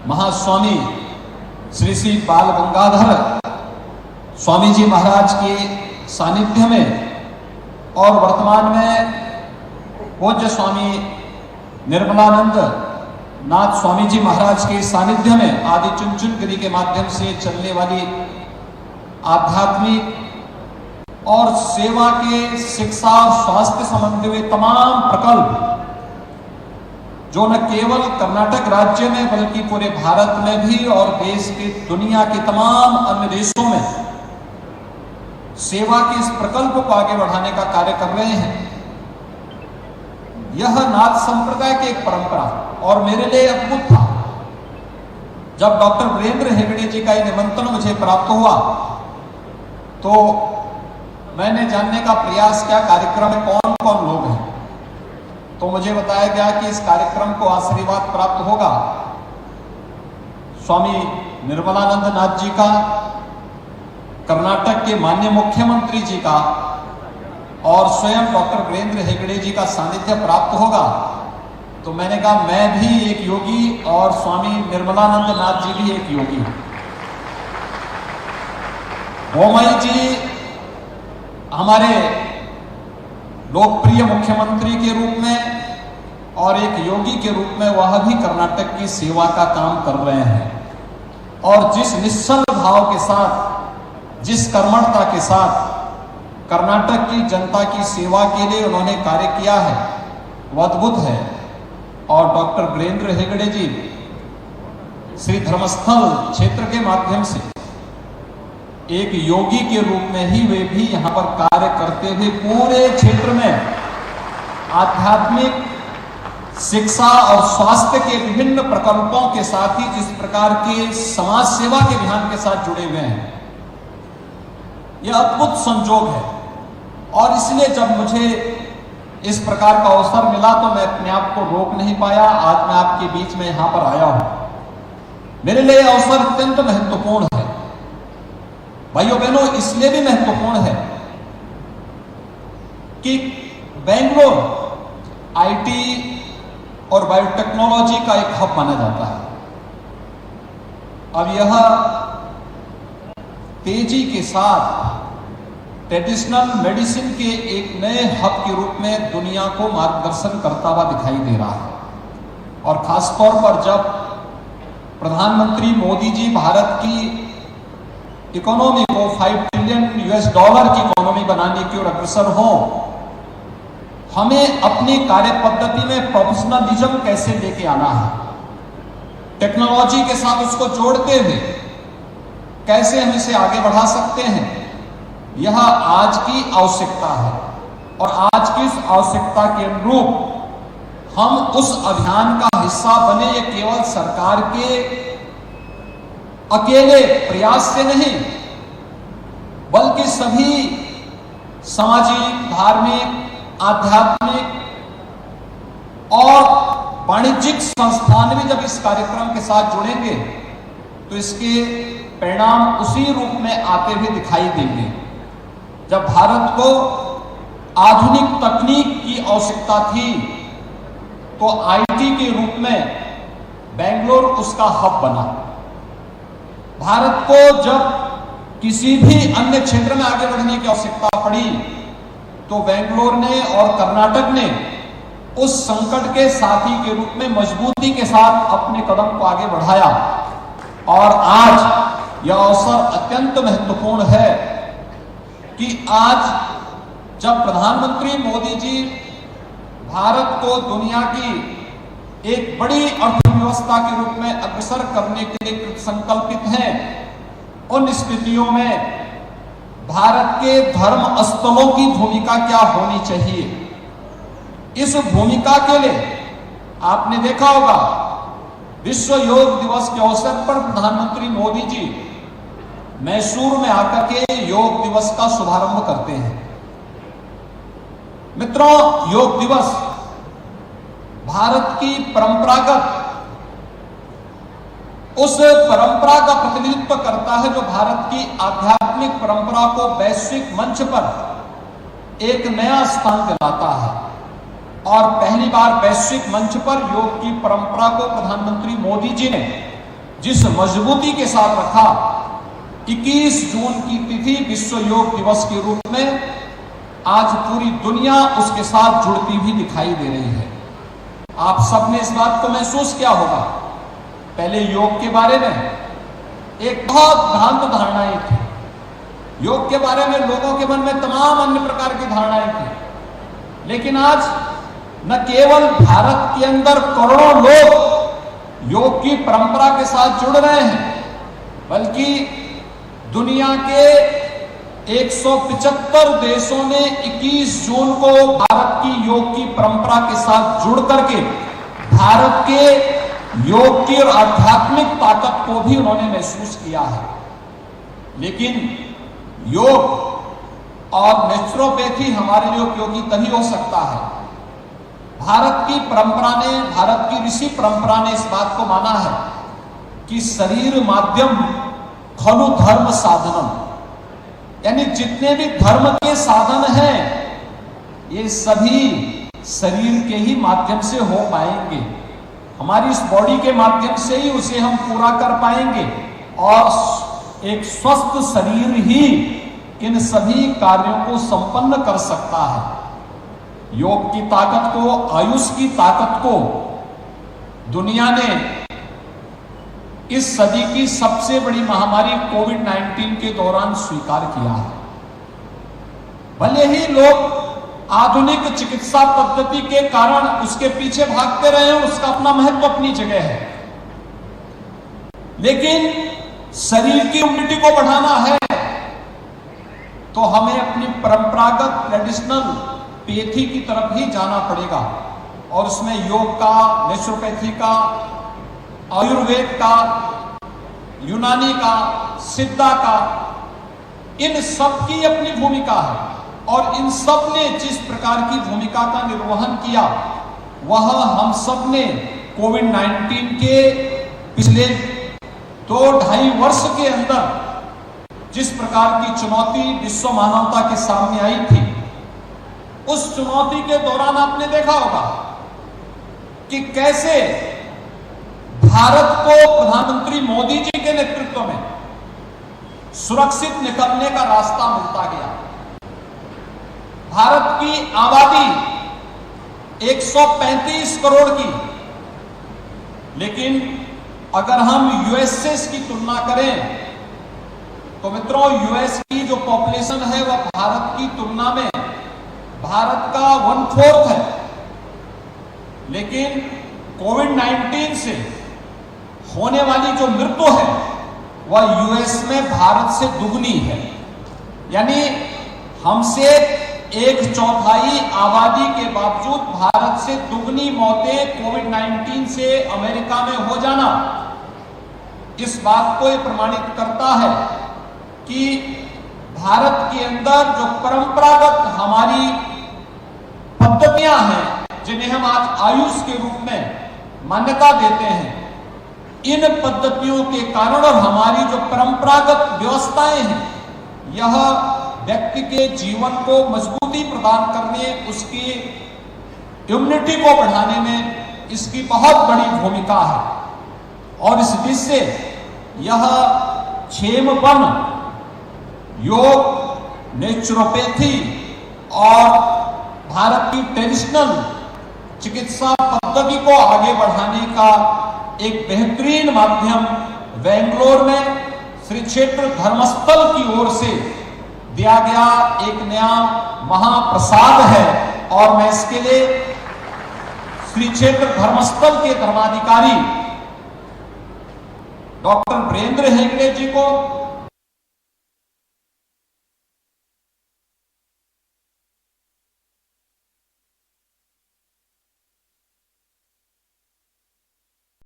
महास्वामी श्री श्री बाल गंगाधर स्वामी जी महाराज के सानिध्य में और वर्तमान में पूज्य स्वामी निर्मलानंद नाथ स्वामी जी महाराज के सानिध्य में आदि चुनचुन गिरी के माध्यम से चलने वाली आध्यात्मिक और सेवा के शिक्षा और स्वास्थ्य संबंधी हुए तमाम प्रकल्प जो न केवल कर्नाटक राज्य में बल्कि पूरे भारत में भी और देश के दुनिया के तमाम अन्य देशों में सेवा के इस प्रकल्प को आगे बढ़ाने का कार्य कर रहे हैं। यह नाथ संप्रदाय की एक परंपरा और मेरे लिए अद्भुत था जब डॉक्टर वीरेंद्र हेगड़े जी का यह निमंत्रण मुझे प्राप्त हुआ तो मैंने जानने का प्रयास किया कार्यक्रम में कौन कौन लोग हैं। तो मुझे बताया गया कि इस कार्यक्रम को आशीर्वाद प्राप्त होगा स्वामी निर्मलानंद नाथ जी का, कर्नाटक के माननीय मुख्यमंत्री जी का और स्वयं डॉक्टर वीरेंद्र हेगड़े जी का सानिध्य प्राप्त होगा। तो मैंने कहा मैं भी एक योगी और स्वामी निर्मलानंद नाथ जी भी एक योगी। बोमई जी हमारे लोकप्रिय मुख्यमंत्री के रूप में और एक योगी के रूप में वह भी कर्नाटक की सेवा का काम कर रहे हैं और जिस निश्चल भाव के साथ, जिस कर्मठता के साथ कर्नाटक की जनता की सेवा के लिए उन्होंने कार्य किया है वह अद्भुत है। और डॉक्टर वीरेंद्र हेगड़े जी श्री धर्मस्थल क्षेत्र के माध्यम से एक योगी के रूप में ही वे भी यहां पर कार्य करते हुए पूरे क्षेत्र में आध्यात्मिक शिक्षा और स्वास्थ्य के विभिन्न प्रकल्पों के साथ ही जिस प्रकार के समाज सेवा के अभियान के साथ जुड़े हुए हैं, यह अद्भुत संजोग है। और इसलिए जब मुझे इस प्रकार का अवसर मिला तो मैं अपने आप को रोक नहीं पाया। आज मैं आपके बीच में यहां पर आया हूं। मेरे लिए यह अवसर अत्यंत महत्वपूर्ण है भाइयों बहनों, इसलिए भी महत्वपूर्ण है कि बेंगलोर आईटी और बायोटेक्नोलॉजी का एक हब माना जाता है। अब यह तेजी के साथ ट्रेडिशनल मेडिसिन के एक नए हब के रूप में दुनिया को मार्गदर्शन करता हुआ दिखाई दे रहा है। और खासतौर पर जब प्रधानमंत्री मोदी जी भारत की इकोनॉमी को $5 ट्रिलियन की इकोनॉमी बनाने की ओर अग्रसर हो, हमें अपनी कार्य पद्धति में प्रोफेशनलिज्म कैसे लेके आना है, टेक्नोलॉजी के साथ उसको जोड़ते हुए कैसे हम इसे आगे बढ़ा सकते हैं, यह आज की आवश्यकता है। और आज की इस आवश्यकता के अनुरूप हम उस अभियान का हिस्सा बने। ये केवल सरकार के अकेले प्रयास से नहीं बल्कि सभी सामाजिक, धार्मिक, आध्यात्मिक और वाणिज्यिक संस्थान भी जब इस कार्यक्रम के साथ जुड़ेंगे तो इसके परिणाम उसी रूप में आते हुए दिखाई देंगे। जब भारत को आधुनिक तकनीक की आवश्यकता थी तो आईटी के रूप में बेंगलोर उसका हब बना। भारत को जब किसी भी अन्य क्षेत्र में आगे बढ़ने की आवश्यकता पड़ी तो बेंगलोर ने और कर्नाटक ने उस संकट के साथी के रूप में मजबूती के साथ अपने कदम को आगे बढ़ाया। और आज यह अवसर अत्यंत महत्वपूर्ण है कि आज जब प्रधानमंत्री मोदी जी भारत को दुनिया की एक बड़ी अर्थव्यवस्था के रूप में अग्रसर करने के लिए संकल्पित हैं, उन स्थितियों में भारत के धर्म स्थलों की भूमिका क्या होनी चाहिए। इस भूमिका के लिए आपने देखा होगा विश्व योग दिवस के अवसर पर प्रधानमंत्री मोदी जी मैसूर में आकर के योग दिवस का शुभारंभ करते हैं। मित्रों, योग दिवस भारत की परंपरागत उस परंपरा का प्रतिनिधित्व करता है जो भारत की आध्यात्मिक परंपरा को वैश्विक मंच पर एक नया स्थान दिलाता है। और पहली बार वैश्विक मंच पर योग की परंपरा को प्रधानमंत्री मोदी जी ने जिस मजबूती के साथ रखा, 21 जून की तिथि विश्व योग दिवस के रूप में आज पूरी दुनिया उसके साथ जुड़ती भी दिखाई दे रही है। आप सबने इस बात को महसूस किया होगा। पहले योग के बारे में एक बहुत भ्रांत धारणाएं थी। योग के बारे में लोगों के मन में तमाम अन्य प्रकार की धारणाएं थी, लेकिन आज न केवल भारत के अंदर करोड़ों लोग योग की परंपरा के साथ जुड़ रहे हैं, बल्कि दुनिया के 175 देशों ने 21 जून को भारत की योग की परंपरा के साथ जुड़ करके भारत के योग की और आध्यात्मिक ताकत को भी उन्होंने महसूस किया है। लेकिन योग और नेचुरोपैथी हमारे लिए उपयोगी तभी हो सकता है। भारत की परंपरा ने, भारत की ऋषि परंपरा ने इस बात को माना है कि शरीर माध्यम खलु धर्म साधनम, यानी जितने भी धर्म के साधन हैं ये सभी शरीर के ही माध्यम से हो पाएंगे। हमारी इस बॉडी के माध्यम से ही उसे हम पूरा कर पाएंगे और एक स्वस्थ शरीर ही इन सभी कार्यों को संपन्न कर सकता है। योग की ताकत को, आयुष की ताकत को दुनिया ने इस सदी की सबसे बड़ी महामारी कोविड-19 के दौरान स्वीकार किया है। भले ही लोग आधुनिक चिकित्सा पद्धति के कारण उसके पीछे भागते रहे हैं, उसका अपना महत्व अपनी जगह है, लेकिन शरीर की इम्यूनिटी को बढ़ाना है तो हमें अपनी परंपरागत ट्रेडिशनल पैथी की तरफ ही जाना पड़ेगा। और उसमें योग का, नेचुरोपैथी का, आयुर्वेद का, यूनानी का, सिद्धा का, इन सब की अपनी भूमिका है। और इन सब ने जिस प्रकार की भूमिका का निर्वहन किया, वह हम सब ने कोविड-19 के पिछले 2-2.5 वर्ष के अंदर जिस प्रकार की चुनौती विश्व मानवता के सामने आई थी, उस चुनौती के दौरान आपने देखा होगा कि कैसे भारत को प्रधानमंत्री मोदी जी के नेतृत्व में सुरक्षित निकलने का रास्ता मिलता गया। भारत की आबादी 135 करोड़ की, लेकिन अगर हम यूएस से इसकी तुलना करें तो मित्रों, यूएस की जो पॉपुलेशन है वह भारत की तुलना में भारत का 1/4 है, लेकिन कोविड-19 से होने वाली जो मृत्यु है वह यूएस में भारत से दुगनी है। यानी हमसे 1/4 आबादी के बावजूद भारत से दुगनी मौतें कोविड-19 से अमेरिका में हो जाना इस बात को यह प्रमाणित करता है कि भारत के अंदर जो परंपरागत हमारी पद्धतियां हैं, जिन्हें हम आज आयुष के रूप में मान्यता देते हैं, इन पद्धतियों के कारण और हमारी जो परंपरागत व्यवस्थाएं हैं, यह व्यक्ति के जीवन को मजबूती प्रदान करने, उसकी इम्यूनिटी को बढ़ाने में इसकी बहुत बड़ी भूमिका है। और इस दृष्टि से यह क्षेमवन, योग, नेचुरोपैथी और भारत की ट्रेडिशनल चिकित्सा पद्धति को आगे बढ़ाने का एक बेहतरीन माध्यम बेंगलोर में श्री क्षेत्र धर्मस्थल की ओर से दिया गया एक नया महाप्रसाद है। और मैं इसके लिए श्री क्षेत्र धर्मस्थल के धर्माधिकारी डॉक्टर वीरेंद्र हेगड़े जी को